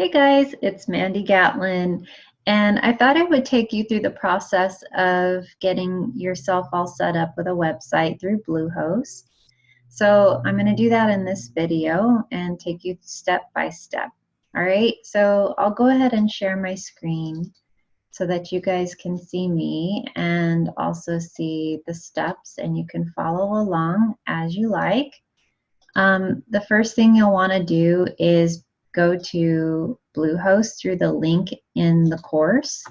Hey guys, it's Mandy Gatlin, and I thought I would take you through the process of getting yourself all set up with a website through Bluehost. So I'm going to do that in this video and take you step by step. All right, so I'll go ahead and share my screen so that you guys can see me and also see the steps, and you can follow along as you like. The first thing you'll want to do is go to Bluehost through the link in the course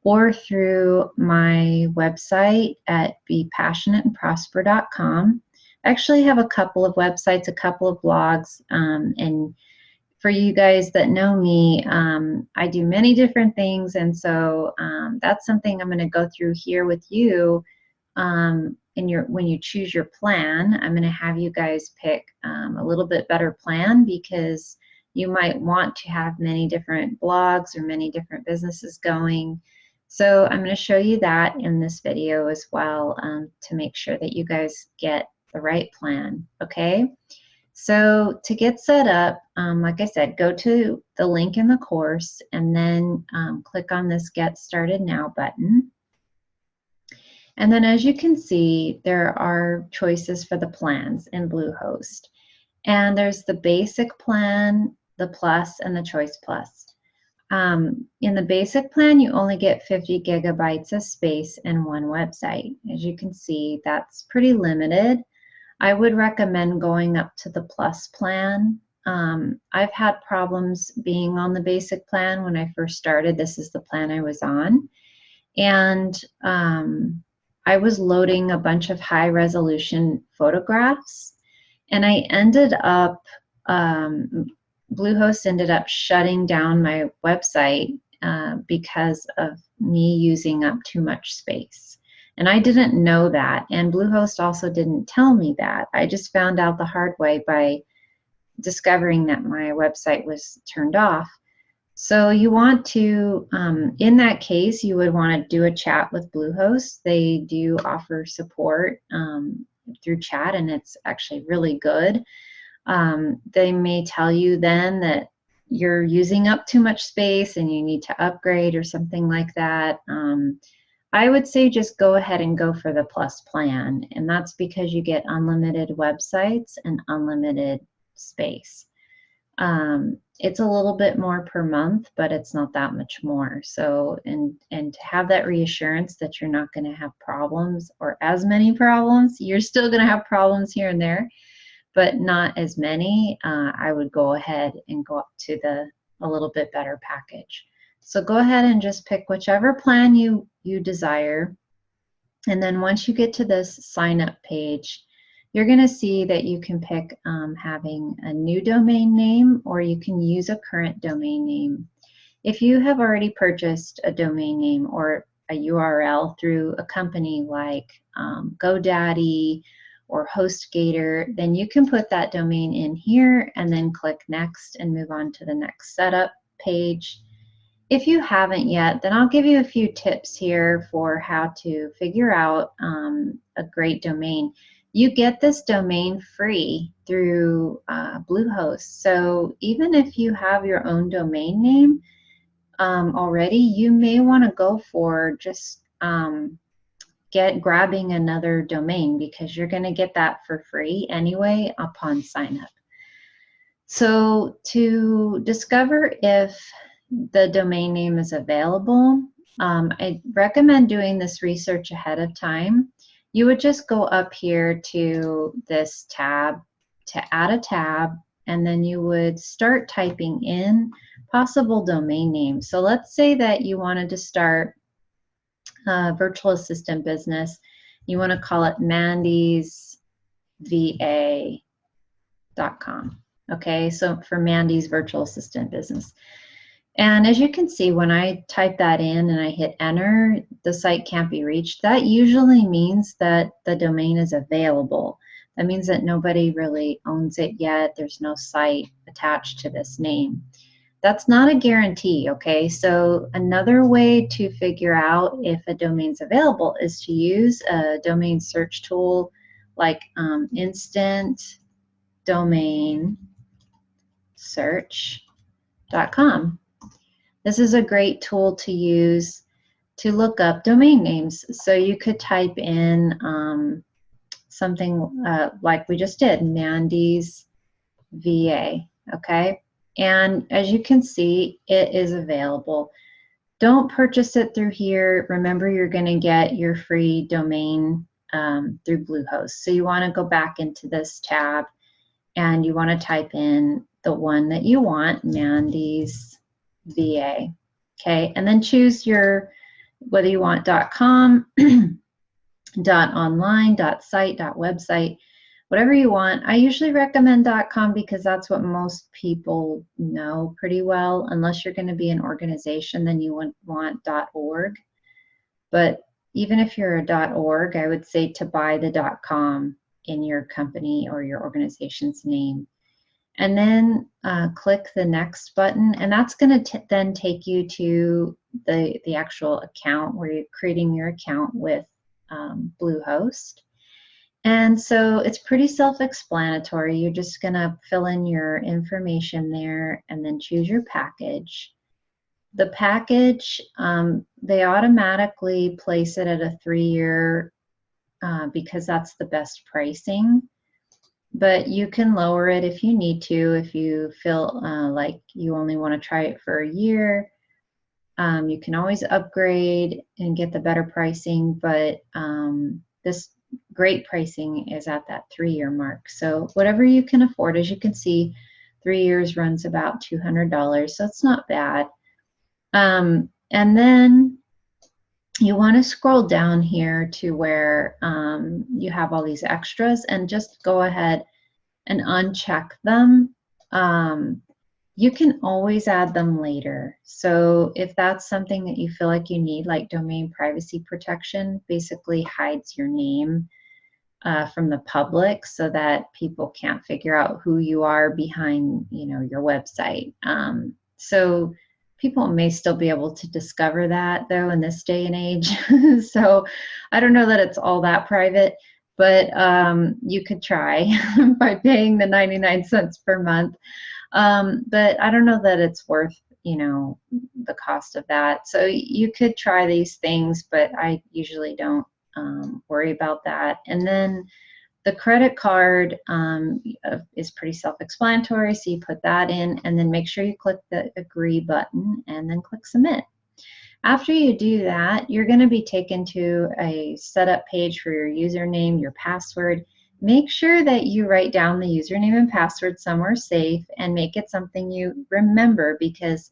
or through my website at bepassionateandprosper.com. I actually have a couple of websites, a couple of blogs, and for you guys that know me, I do many different things, and so that's something I'm going to go through here with you. When you choose your plan, I'm going to have you guys pick a little bit better plan, because you might want to have many different blogs or many different businesses going. So I'm going to show you that in this video as well, to make sure that you guys get the right plan. Okay, so to get set up, like I said, go to the link in the course and then click on this Get Started Now button. And then as you can see, there are choices for the plans in Bluehost. And there's the basic plan, the plus, and the choice plus. In the basic plan, you only get 50 gigabytes of space and one website. As you can see, that's pretty limited. I would recommend going up to the plus plan. I've had problems being on the basic plan when I first started. This is the plan I was on. And I was loading a bunch of high resolution photographs, and I ended up, Bluehost ended up shutting down my website because of me using up too much space. And I didn't know that, and Bluehost also didn't tell me that. I just found out the hard way by discovering that my website was turned off. So you want to, in that case, you would want to do a chat with Bluehost. They do offer support through chat, and it's actually really good. They may tell you then that you're using up too much space and you need to upgrade or something like that. I would say just go ahead and go for the plus plan, and that's because you get unlimited websites and unlimited space. It's a little bit more per month, but it's not that much more. So, and to have that reassurance that you're not going to have problems or as many problems, you're still going to have problems here and there, but not as many, I would go ahead and go up to a little bit better package. So go ahead and just pick whichever plan you desire. And then once you get to this sign up page, you're going to see that you can pick having a new domain name, or you can use a current domain name. If you have already purchased a domain name or a URL through a company like GoDaddy or HostGator, then you can put that domain in here and then click next and move on to the next setup page. If you haven't yet, then I'll give you a few tips here for how to figure out a great domain. You get this domain free through Bluehost. So even if you have your own domain name already, you may want to go for just grabbing another domain, because you're going to get that for free anyway upon sign up. So to discover if the domain name is available, I recommend doing this research ahead of time. You would just go up here to this tab to add a tab, and then you would start typing in possible domain names. So let's say that you wanted to start a virtual assistant business. You want to call it mandysva.com. Okay, so for Mandy's virtual assistant business. And as you can see, when I type that in and I hit enter, the site can't be reached. That usually means that the domain is available. That means that nobody really owns it yet. There's no site attached to this name. That's not a guarantee, okay? So another way to figure out if a domain's available is to use a domain search tool like Instant Domain Search. This is a great tool to use to look up domain names. So you could type in something like we just did, Mandy's VA, okay? And as you can see, it is available. Don't purchase it through here. Remember, you're going to get your free domain through Bluehost. So you want to go back into this tab and you want to type in the one that you want, Mandy's VA, okay? And then choose your, whether you want .com, .online, .site, .website, whatever you want. I usually recommend .com because that's what most people know pretty well. Unless you're going to be an organization, then you would want .org. But even if you're a .org, I would say to buy the .com in your company or your organization's name. And then click the next button, and that's going to then take you to the actual account where you're creating your account with Bluehost. And so it's pretty self-explanatory. You're just going to fill in your information there and then choose your package. The package, they automatically place it at a 3-year because that's the best pricing. But you can lower it if you need to, if you feel like you only want to try it for a year. You can always upgrade and get the better pricing, but this great pricing is at that 3-year mark. So whatever you can afford, as you can see, 3 years runs about $200, so it's not bad. And then you want to scroll down here to where you have all these extras and just go ahead and uncheck them. You can always add them later. So if that's something that you feel like you need, like domain privacy protection, basically hides your name from the public so that people can't figure out who you are behind, your website. So people may still be able to discover that though in this day and age. So I don't know that it's all that private, but you could try by paying the 99 cents per month. But I don't know that it's worth, the cost of that. So you could try these things, but I usually don't worry about that. And then the credit card is pretty self-explanatory, so you put that in and then make sure you click the agree button and then click submit. After you do that, you're going to be taken to a setup page for your username, your password. Make sure that you write down the username and password somewhere safe and make it something you remember, because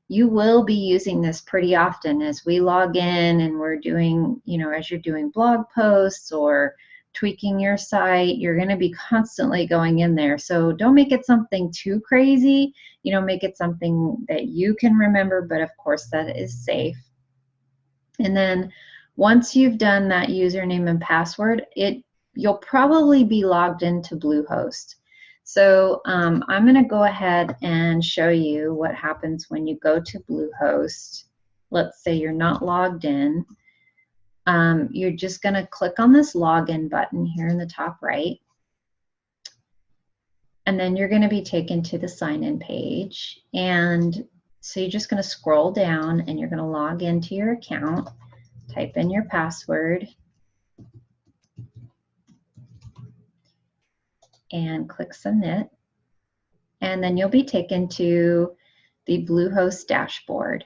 you will be using this pretty often as we log in and we're doing, as you're doing blog posts or tweaking your site, you're going to be constantly going in there. So don't make it something too crazy, make it something that you can remember, but of course that is safe. And then once you've done that username and password, you'll probably be logged into Bluehost. So I'm going to go ahead and show you what happens when you go to Bluehost. Let's say you're not logged in. You're just going to click on this login button here in the top right. And then you're going to be taken to the sign-in page. And so you're just going to scroll down and you're going to log into your account, type in your password, and click submit. And then you'll be taken to the Bluehost dashboard.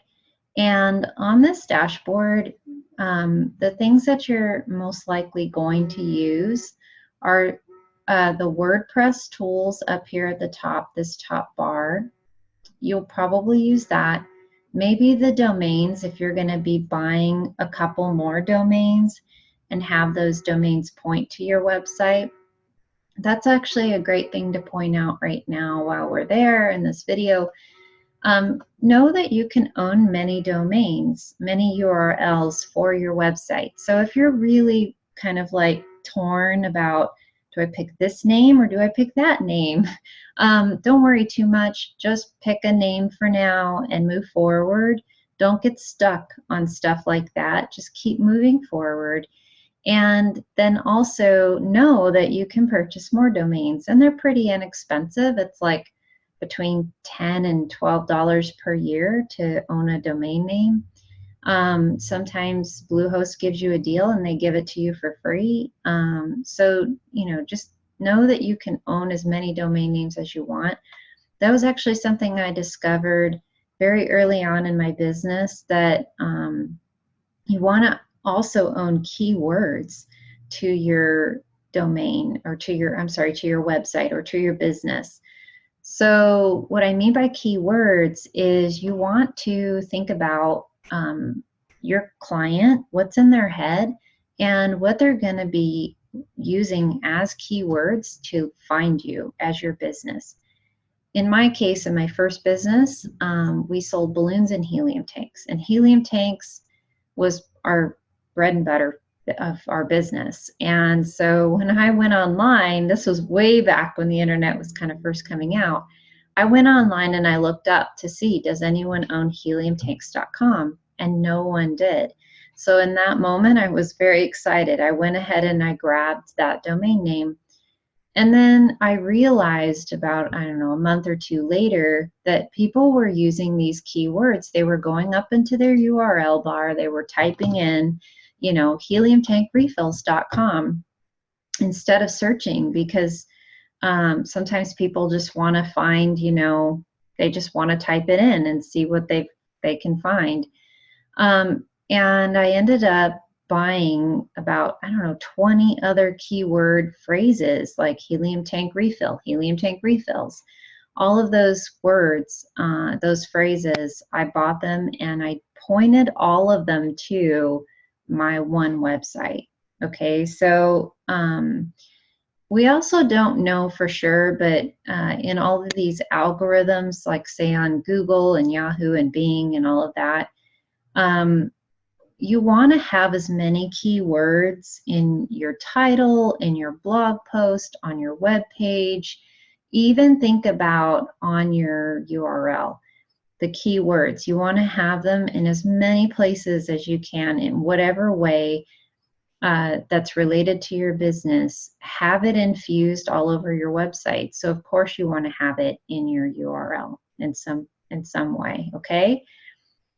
And on this dashboard, the things that you're most likely going to use are the WordPress tools up here at the top, this top bar. You'll probably use that. Maybe the domains, if you're going to be buying a couple more domains and have those domains point to your website. That's actually a great thing to point out right now while we're there in this video. Know that you can own many domains, many URLs for your website. So if you're really kind of like torn about, do I pick this name or do I pick that name? Don't worry too much. Just pick a name for now and move forward. Don't get stuck on stuff like that. Just keep moving forward. And then also know that you can purchase more domains, and they're pretty inexpensive. It's like between $10 and $12 per year to own a domain name. Sometimes Bluehost gives you a deal and they give it to you for free. So, just know that you can own as many domain names as you want. That was actually something I discovered very early on in my business, that you want to also own keywords to your domain, or to your website or to your business. So what I mean by keywords is you want to think about your client, what's in their head, and what they're going to be using as keywords to find you as your business. In my case, in my first business, we sold balloons and helium tanks. And helium tanks was our bread and butter of our business. And so when I went online, this was way back when the internet was kind of first coming out, I went online and I looked up to see, does anyone own heliumtanks.com? And no one did. So in that moment, I was very excited. I went ahead and I grabbed that domain name. And then I realized about, I don't know, a month or two later, that people were using these keywords. They were going up into their URL bar. They were typing in, heliumtankrefills.com instead of searching, because sometimes people just want to find, they just want to type it in and see what they can find. And I ended up buying about, 20 other keyword phrases like helium tank refill, helium tank refills. All of those words, those phrases, I bought them and I pointed all of them to my one website. Okay, so we also don't know for sure, but in all of these algorithms, like say on Google and Yahoo and Bing and all of that, you want to have as many keywords in your title, in your blog post, on your web page. Even think about on your URL, the keywords. You want to have them in as many places as you can, in whatever way that's related to your business. Have it infused all over your website. So of course you want to have it in your URL in some way, okay?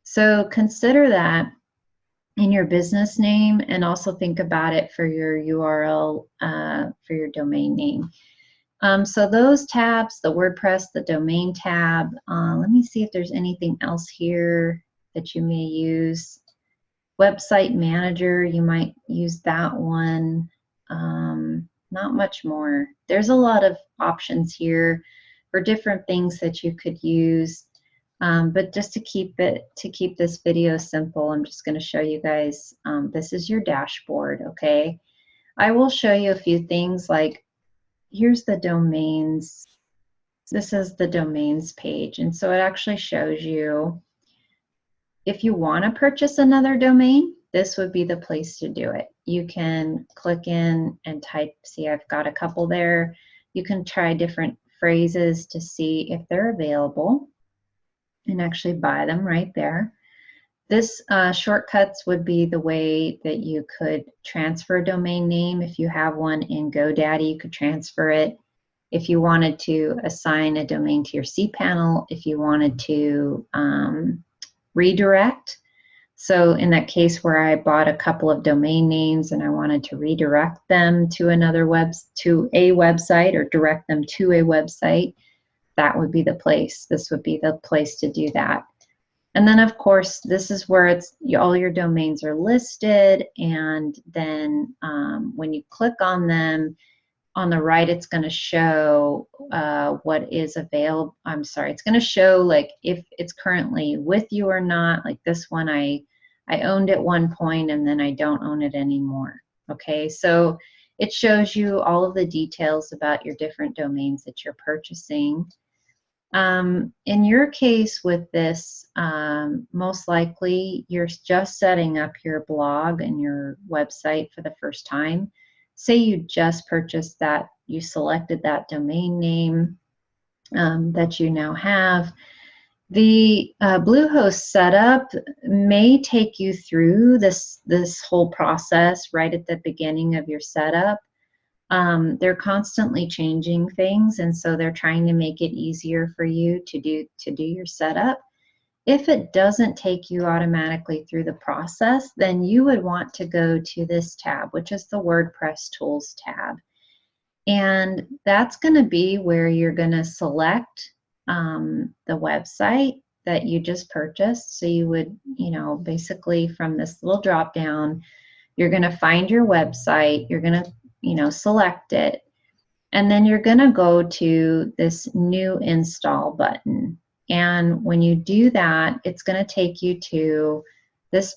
So consider that in your business name, and also think about it for your URL, for your domain name. So those tabs, the WordPress, the domain tab, let me see if there's anything else here that you may use. Website manager, you might use that one. Not much more. There's a lot of options here for different things that you could use. But just to keep this video simple, I'm just going to show you guys, this is your dashboard, okay? I will show you a few things, like here's the domains. This is the domains page, and so it actually shows you if you want to purchase another domain, this would be the place to do it. You can click in and type, see I've got a couple there. You can try different phrases to see if they're available and actually buy them right there. This shortcuts would be the way that you could transfer a domain name. If you have one in GoDaddy, you could transfer it. If you wanted to assign a domain to your cPanel, if you wanted to redirect. So in that case where I bought a couple of domain names and I wanted to redirect them to a website, or direct them to a website, that would be the place. This would be the place to do that. And then of course, this is where all your domains are listed, and then when you click on them, on the right, it's going to show what is available. It's going to show like if it's currently with you or not. Like this one, I owned at one point and then I don't own it anymore. Okay, so it shows you all of the details about your different domains that you're purchasing. In your case with this, most likely you're just setting up your blog and your website for the first time. Say you just purchased that, you selected that domain name that you now have. The Bluehost setup may take you through this whole process right at the beginning of your setup. They're constantly changing things, and so they're trying to make it easier for you to do your setup. If it doesn't take you automatically through the process, then you would want to go to this tab, which is the WordPress Tools tab. And that's going to be where you're going to select the website that you just purchased. So you would, basically from this little drop down, you're going to find your website, you're going to, select it, and then you're going to go to this new install button. And when you do that, it's going to take you to this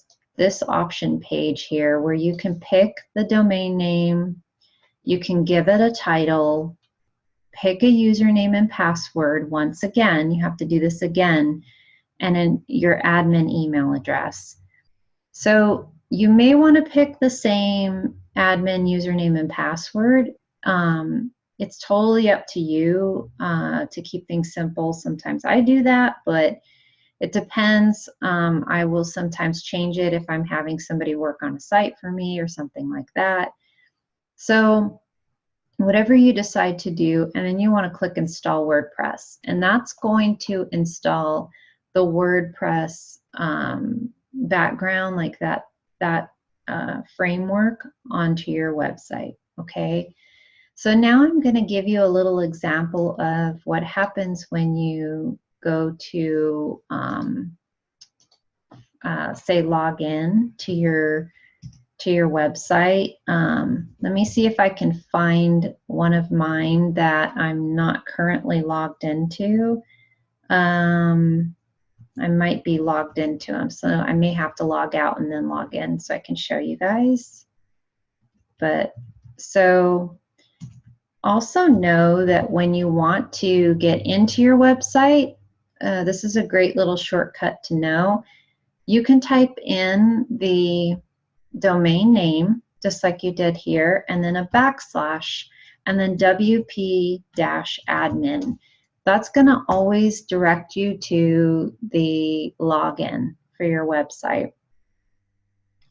option page here where you can pick the domain name, you can give it a title, pick a username and password. Once again, you have to do this again, and then your admin email address. So you may want to pick the same admin username and password. It's totally up to you to keep things simple. Sometimes I do that, but it depends. I will sometimes change it if I'm having somebody work on a site for me or something like that. So whatever you decide to do, and then you want to click Install WordPress, and that's going to install the WordPress background, like that framework, onto your website. Okay. So now I'm going to give you a little example of what happens when you go to, say, log in to your website. Let me see if I can find one of mine that I'm not currently logged into. I might be logged into them, so I may have to log out and then log in so I can show you guys. But so also know that when you want to get into your website, this is a great little shortcut to know. You can type in the domain name, just like you did here, and then a backslash, and then WP-admin. That's going to always direct you to the login for your website.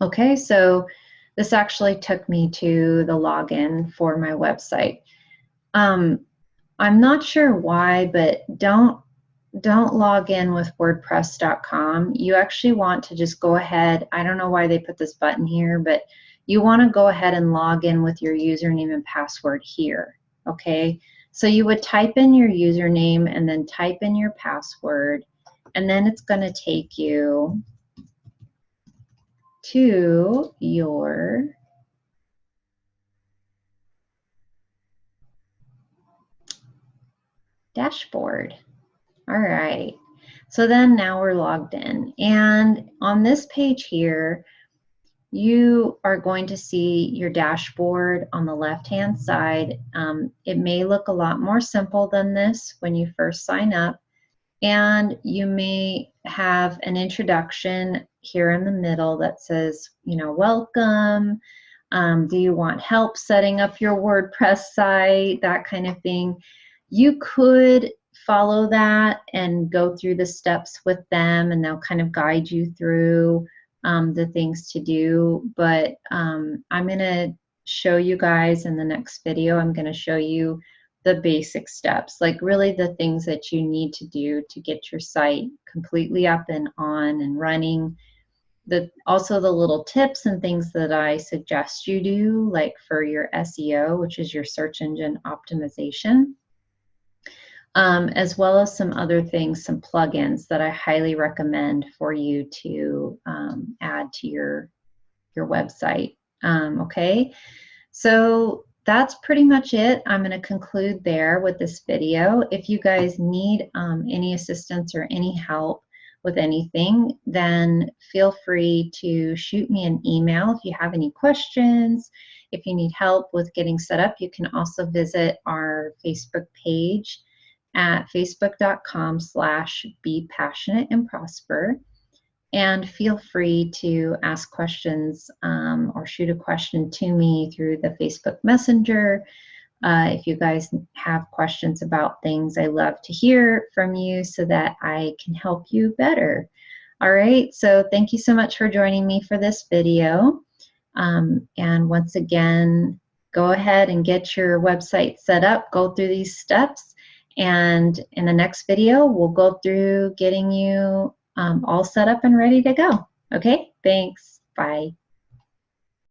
Okay, so this actually took me to the login for my website. I'm not sure why, but don't log in with WordPress.com. You actually want to just go ahead. I don't know why they put this button here, but you want to go ahead and log in with your username and password here. Okay, so you would type in your username and then type in your password, and then it's going to take you to your dashboard. All right, so then now we're logged in, and on this page here, you are going to see your dashboard on the left-hand side. It may look a lot more simple than this when you first sign up, and you may have an introduction here in the middle that says, welcome. Do you want help setting up your WordPress site? That kind of thing. You could follow that and go through the steps with them, and they'll kind of guide you through the things to do. But I'm going to show you guys in the next video. I'm going to show you the basic steps, like really the things that you need to do to get your site completely up and on and running. Also the little tips and things that I suggest you do, like for your SEO, which is your search engine optimization. As well as some other things, some plugins that I highly recommend for you to add to your website. Okay, so that's pretty much it. I'm going to conclude there with this video. If you guys need any assistance or any help with anything, then feel free to shoot me an email if you have any questions. If you need help with getting set up, you can also visit our Facebook page at facebook.com/bepassionateandprosper, and feel free to ask questions or shoot a question to me through the Facebook Messenger. If you guys have questions about things, I love to hear from you so that I can help you better. All right, so thank you so much for joining me for this video. And once again, go ahead and get your website set up, go through these steps, and in the next video, we'll go through getting you all set up and ready to go. Okay, thanks. Bye.